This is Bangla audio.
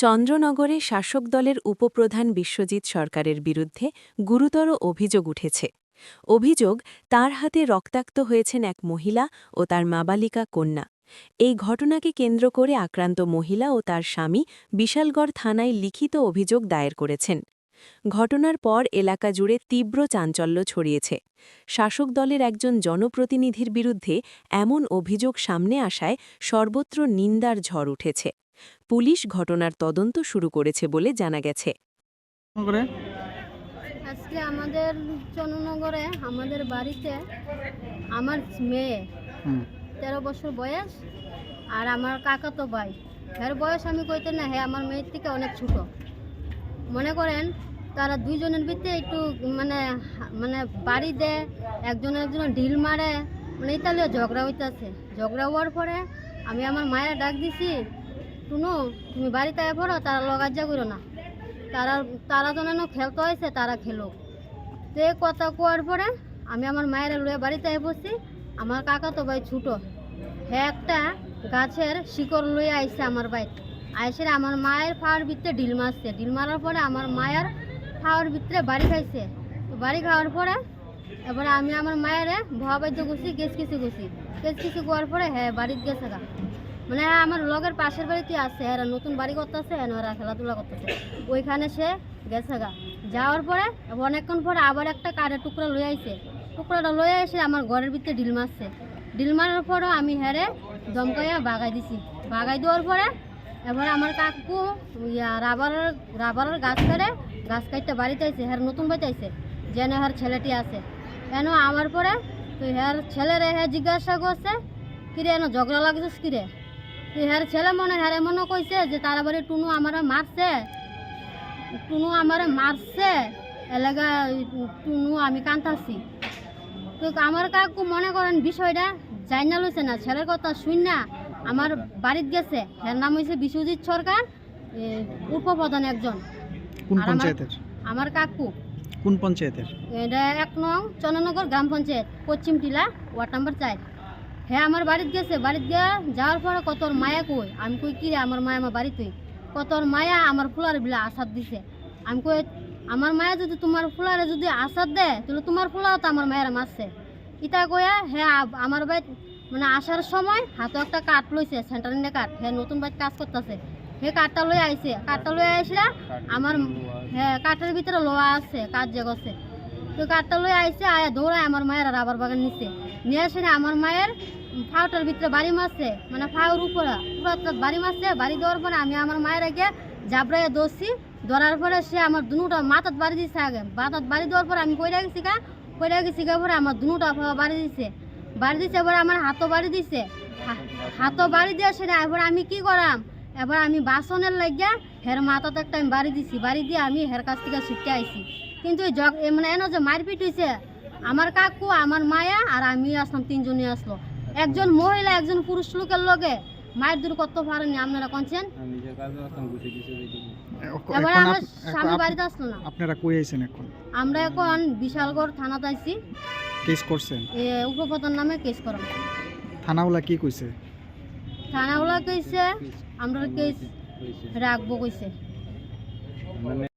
চন্দ্রনগরে শাসক দলের উপপ্রধান বিশ্বজিৎ সরকারের বিরুদ্ধে গুরুতর অভিযোগ উঠেছে। অভিযোগ, তার হাতে রক্তাক্ত হয়েছেন এক মহিলা ও তার নাবালিকা কন্যা। এই ঘটনাকে কেন্দ্র করে আক্রান্ত মহিলা ও তার স্বামী বিশালগড় থানায় লিখিত অভিযোগ দায়ের করেছেন। ঘটনার পর এলাকা জুড়ে তীব্র চাঞ্চল্য ছড়িয়েছে। শাসক দলের একজন জনপ্রতিনিধির বিরুদ্ধে এমন অভিযোগ সামনে আসায় সর্বত্র নিন্দার ঝড় উঠেছে। পুলিশ ঘটনার তদন্ত শুরু করেছে বলে জানা গেছে। আজকে আমাদের চন্দ্রনগরে আমাদের বাড়িতে আমার মেয়ে 13 বছর বয়স আর আমার কাকাতো ভাই, এর বয়স আমি কইতে না, হ্যাঁ আমার মেয়ের থেকে অনেক ছোট। মনে করেন তারা দুইজনের ভিতরে একটু মানে মানে বাড়ি দেয়, একজনের ঢিল মারে, মানে ইতালিও ঝগড়া হইতেছে। ঝগড়া হওয়ার পরে আমি আমার মায়ের ডাক দিছি, শুনো তুমি বাড়িতে আয় পড়ো, তারা লগাজ্জা করো না, তারা যেন খেলতে হয়েছে তারা খেলো। তো কথা কোয়ার পরে আমি আমার মায়ের লয়ে বাড়িতে আয় পড়ছি। আমার কাকা তো ভাই ছুটো, হ্যাঁ একটা গাছের শিকড় লয়ে আইসে আমার বাইক আইসে আমার মায়ের ফাওয়ার ভিতরে ঢিল মারছে। ঢিল মারার পরে আমার মায়ের ফাওয়ার ভিতরে বাড়ি খাইছে। তো বাড়ি খাওয়ার পরে এবারে আমি আমার মায়ের ভয়া বাদ্য করছি, কেস কিছু করার পরে হ্যাঁ বাড়িতে গেছে গা। মানে আমার লগের পাশের বাড়িতে আছে, এরা নতুন বাড়ি করতেছে, এরা খেলাধুলা করতেছে, ওইখানে সে গেছে গা। যাওয়ার পরে অনেকক্ষণ পরে আবার একটা কাঠের টুকরা লয়ে আইছে। টুকরাটা লয়ে এসে আমার ঘরের ভিতরে ঢিল মারছে। ঢিল মারার পরেও আমি হেরে দমকাইয়া বাগাই দিছি। বাগাই দেওয়ার পরে এবার আমার কাকু রাবারের গাছ কাটতে বাড়িতে আইছে, হ্যাঁ নতুন বাড়িতে আইছে, যেন হ্যার ছেলেটি আছে। কেন আমার পরে তো হ্যার ছেলেরে হ্যাঁ জিজ্ঞাসা করছে, কিরে এনে ঝগড়া লাগছিস কিরে? হ্যাঁ ছেলে মনে কইছে যে তারা বাড়ি টুনু আমারে মারছে এলাকা টুনু আমি কান্তাছি। তো আমার কাকু মনে করেন বিষয়টা জানা লইছে না, ছেলের কথা শুন না আমার বাড়িতে গেছে। এর নাম হয়েছে বিশ্বজিৎ সরকার, উপপ্রধান একজন। কোন পঞ্চায়েতের? আমার কাকু। কোন পঞ্চায়েতের? এটা 1 নং চন্দ্রনগর গ্রাম পঞ্চায়েত, পশ্চিম টিলা, ওয়ার্ড নাম্বার 4। হ্যাঁ আমার বাড়িতে গেছে। বাড়িতে যাওয়ার পরে কতর মায়া কই, আমি কই কি রে আমার মায়া আমার বাড়িতে, কতর মায়া আমার ফুলার বিলা আসাদ দিছে। আমি কই আমার মায়া যদি তোমার ফুলারে যদি আসাদ দেয় তাহলে তোমার ফুলাও তো আমার মায়েরা মারছে। ইটা কয়া হ্যাঁ আমার বাড়ি মানে আসার সময় হাতে একটা কাঠ লইছে, সেন্টারিনে কাঠ, হ্যাঁ নতুন বাড়ি কাজ করতেছে, হে কাঠটা লয়ে আইছে। কাঠটা লয়ে আইসরা আমার হ্যাঁ কাঠের ভিতরে লোহা আছে, কাঠ যে গছে। তো কাঠটা লয়ে আইসে, আয়া দৌড়ায় আমার মায়ের রাবার বাগান নিচে নিয়ে আসে না, আমার মায়ের ফাউটার ভিতরে বাড়ি মারছে, মানে ফাউর উপরে পুরো বাড়ি মারছে। বাড়ি দেওয়ার পরে আমি আমার মায়ের আগে জাবড়াইয়া দৌড়ছি। ধরার পরে সে আমার দুটা মাথাত বাড়ি দিচ্ছে। আগে মাথাত বাড়ি দেওয়ার পরে আমি কইরা গেছি গা পরে আমার দুটা বাড়ি দিছে। এবার আমার হাতও বাড়ি দিছে। হাতও বাড়ি দিয়ে সেটা এবার আমি কি করাম, এবার আমি বাসনের লাগিয়া হের মাথাতে একটা আমি বাড়ি দিছি। বাড়ি দিয়ে আমি হের কাছ থেকে ছুটতে আইছি। কিন্তু মানে এনে যে মারপিট হয়েছে, আমার কাকু, আমার মায়া আর আমি আসলাম, 3 জনই আসলো। একজন মহিলা একজন পুরুষ লোকের লগে মায়ের দূর করতে পারেনি, আপনারা কোনছেন। এবার আমার স্বামী বাড়িতে আসলো না। আপনারা কই আইছেন এখন? আমরা এখন বিশালগড় থানাতে আইছি। কেস করছেন? উপপ্রধান নামে কেস করাম। থানাওয়ালা কি কইছে? থানাওয়ালা কইছে আমরা কেস রাখবো কইছে।